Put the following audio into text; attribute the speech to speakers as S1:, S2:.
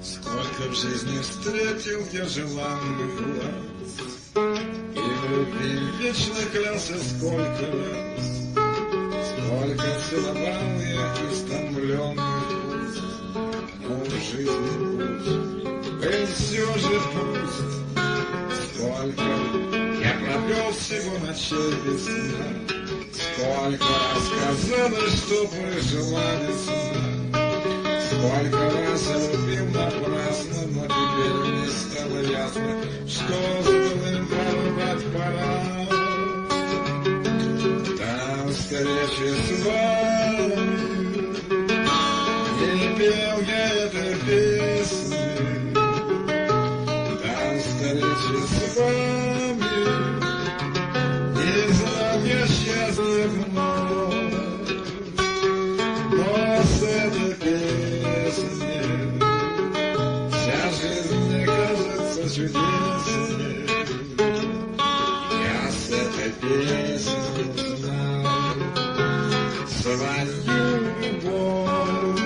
S1: Сколько в жизни встретил я желанных глаз, и в любви вечно клялся сколько раз, сколько целовал я истомленных уст, но в жизни путь был все же пуст. Сколько я провел всего ночей без сна, сколько раз казалось, что прожила весна. Сколько раз я любил напрасно, но теперь мне стало ясно, что с былым порвать пора. До встречи с вами не пел я этой песни. До встречи с вами не знал я счастья вновь, но с этой песней вся жизнь мне кажется чудесней. Я с этой песней знаю свою любовь.